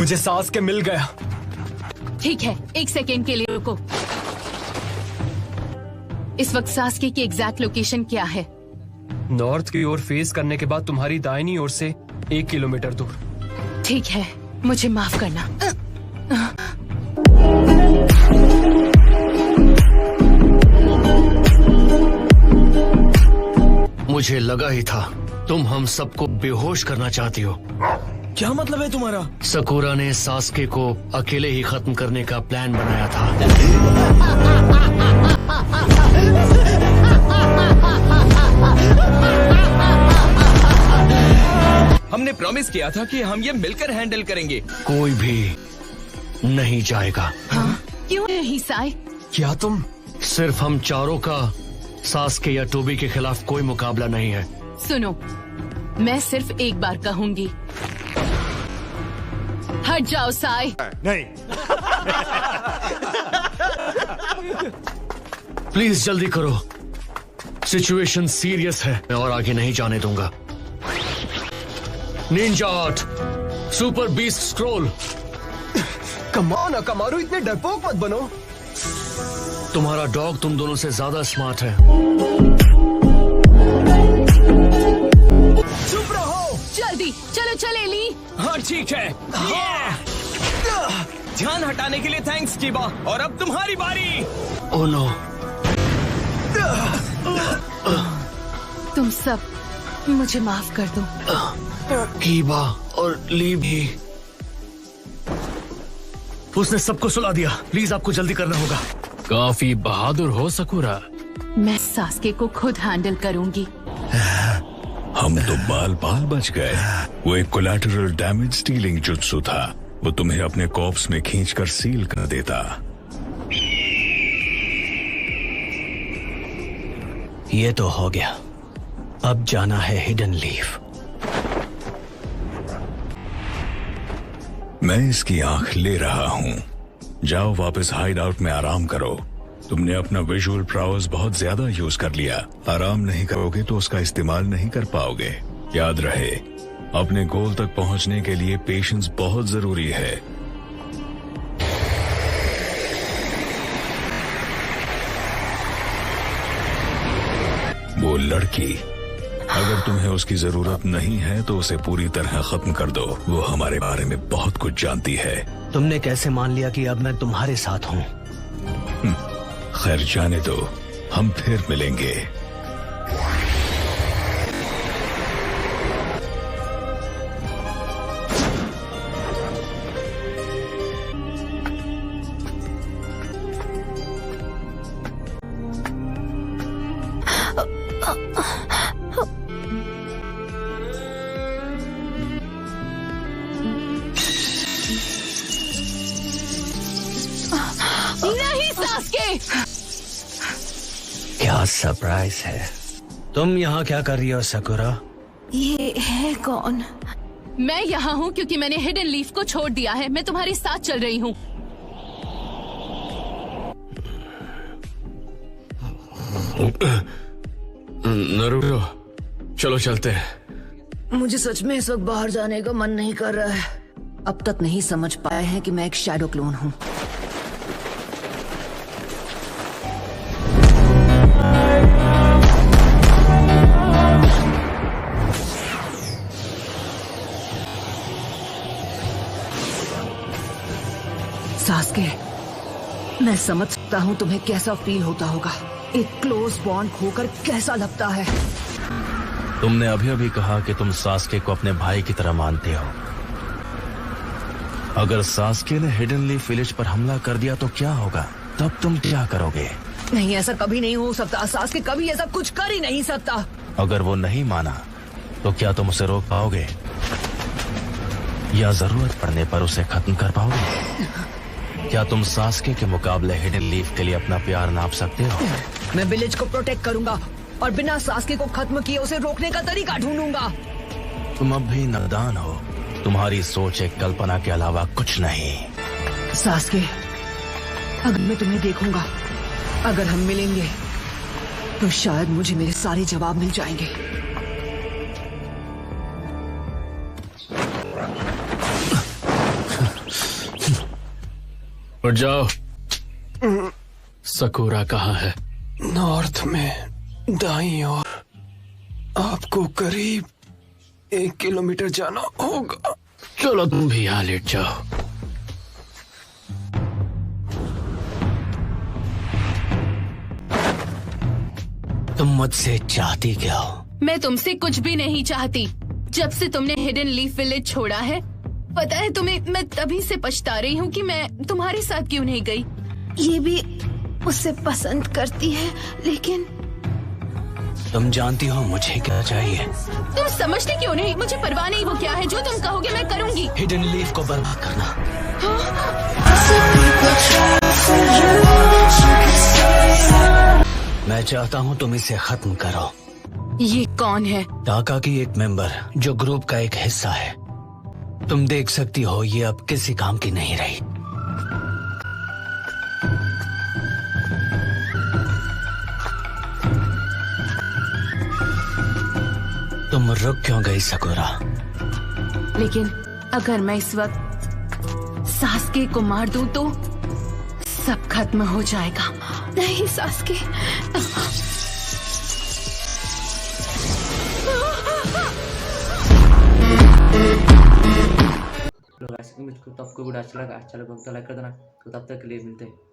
मुझे सास्के मिल गया। ठीक है, 1 सेकेंड के लिए रुको। इस वक्त सास्के की एग्जैक्ट लोकेशन क्या है? नॉर्थ की ओर फेस करने के बाद तुम्हारी दाहिनी ओर से 1 किलोमीटर दूर। ठीक है, मुझे माफ करना। मुझे लगा ही था तुम हम सबको बेहोश करना चाहती हो। क्या मतलब है तुम्हारा? सकुरा ने सास्के को अकेले ही खत्म करने का प्लान बनाया था। हमने प्रॉमिस किया था कि हम ये मिलकर हैंडल करेंगे। कोई भी नहीं जाएगा। हाँ? क्यों नहीं साई? क्या तुम? सिर्फ हम चारों का सास्के या टोबी के खिलाफ कोई मुकाबला नहीं है। सुनो, मैं सिर्फ एक बार कहूंगी, हट जाओ साई। नहीं। प्लीज जल्दी करो, सिचुएशन सीरियस है। मैं और आगे नहीं जाने दूंगा। Ninja art, super beast scroll. कमाओ ना कमारू, इतने डरपोक मत बनो। तुम्हारा डॉग तुम दोनों से ज्यादा स्मार्ट है। चुप रहो। जल्दी चलो, चले ली। हाँ ठीक है। ध्यान हटाने के लिए थैंक्स कीबा। और अब तुम्हारी बारी। Oh no. तुम सब मुझे माफ कर दो। कीबा और ली भी। उसने सबको सुला दिया। प्लीज आपको जल्दी करना होगा। काफी बहादुर हो सकुरा। मैं सास्के को खुद हैंडल करूंगी। हम तो बाल बाल बच गए। वो एक कोलैटरल डैमेज स्टीलिंग जुत्सु था। वो तुम्हें अपने कॉप्स में खींचकर सील कर देता। ये तो हो गया। अब जाना है हिडन लीफ। मैं इसकी आंख ले रहा हूँ। जाओ वापस हाइड आउट में आराम करो। तुमने अपना विजुअल प्राउस बहुत ज्यादा यूज कर लिया। आराम नहीं करोगे तो उसका इस्तेमाल नहीं कर पाओगे। याद रहे, अपने गोल तक पहुंचने के लिए पेशेंस बहुत जरूरी है। वो लड़की, अगर तुम्हें उसकी जरूरत नहीं है तो उसे पूरी तरह खत्म कर दो। वो हमारे बारे में बहुत कुछ जानती है। तुमने कैसे मान लिया कि अब मैं तुम्हारे साथ हूँ? खैर जाने दो, हम फिर मिलेंगे। नहीं सास्के! क्या सरप्राइज है। तुम यहाँ क्या कर रही हो सकुरा? ये है कौन? मैं यहाँ हूँ क्योंकि मैंने हिडन लीफ को छोड़ दिया है। मैं तुम्हारे साथ चल रही हूँ। नरुटो, चलो चलते हैं। मुझे सच में इस वक्त बाहर जाने का मन नहीं कर रहा है। अब तक नहीं समझ पाए हैं कि मैं एक शैडो क्लोन हूँ। सास्के, मैं समझ सकता हूँ तुम्हें कैसा फील होता होगा। एक क्लोज बॉन्ड खोकर कैसा लगता है। तुमने अभी अभी कहा कि तुम सास्के को अपने भाई की तरह मानते हो। अगर सास्के ने हिडन लीफ विलेज पर हमला कर दिया तो क्या होगा? तब तुम क्या करोगे? नहीं, ऐसा कभी नहीं हो सकता। सास्के कभी ऐसा कुछ कर ही नहीं सकता। अगर वो नहीं माना तो क्या तुम उसे रोक पाओगे या जरूरत पड़ने पर उसे खत्म कर पाओगे? क्या तुम सास्के के मुकाबले हिडन लीफ के लिए अपना प्यार नाप सकते हो? मैं विलेज को प्रोटेक्ट करूंगा और बिना सास्के को खत्म किए उसे रोकने का तरीका ढूंढूंगा। तुम अब भी नादान हो। तुम्हारी सोच एक कल्पना के अलावा कुछ नहीं। सास्के, अगर मैं तुम्हें देखूंगा, अगर हम मिलेंगे तो शायद मुझे मेरे सारे जवाब मिल जाएंगे। उठ जाओ। सकूरा कहाँ है? नॉर्थ में दाईं ओर। आपको करीब 1 किलोमीटर जाना होगा। चलो तुम भी यहाँ लेट जाओ। तुम मुझसे चाहती क्या हो? मैं तुमसे कुछ भी नहीं चाहती। जब से तुमने हिडन लीफ विलेज छोड़ा है, पता है तुम्हें, मैं तभी से पछता रही हूँ कि मैं तुम्हारे साथ क्यों नहीं गई। ये भी उसे पसंद करती है, लेकिन तुम जानती हो मुझे क्या चाहिए? तुम समझते क्यों नहीं? मुझे परवाह नहीं वो क्या है। जो तुम कहोगे मैं करूँगी। हिडन लीफ को बर्बाद करना। मैं चाहता हूँ तुम इसे खत्म करो। ये कौन है? टाका की एक मेंबर जो ग्रुप का एक हिस्सा है। तुम देख सकती हो ये अब किसी काम की नहीं रही। तुम रुक क्यों गई सकूरा? लेकिन अगर मैं इस वक्त सास्के को मार दूं तो सब खत्म हो जाएगा। नहीं सास्के, मुझको तो आपको वीडियो अच्छा लगा तो लाइक कर देना। तो तब तक के लिए मिलते हैं।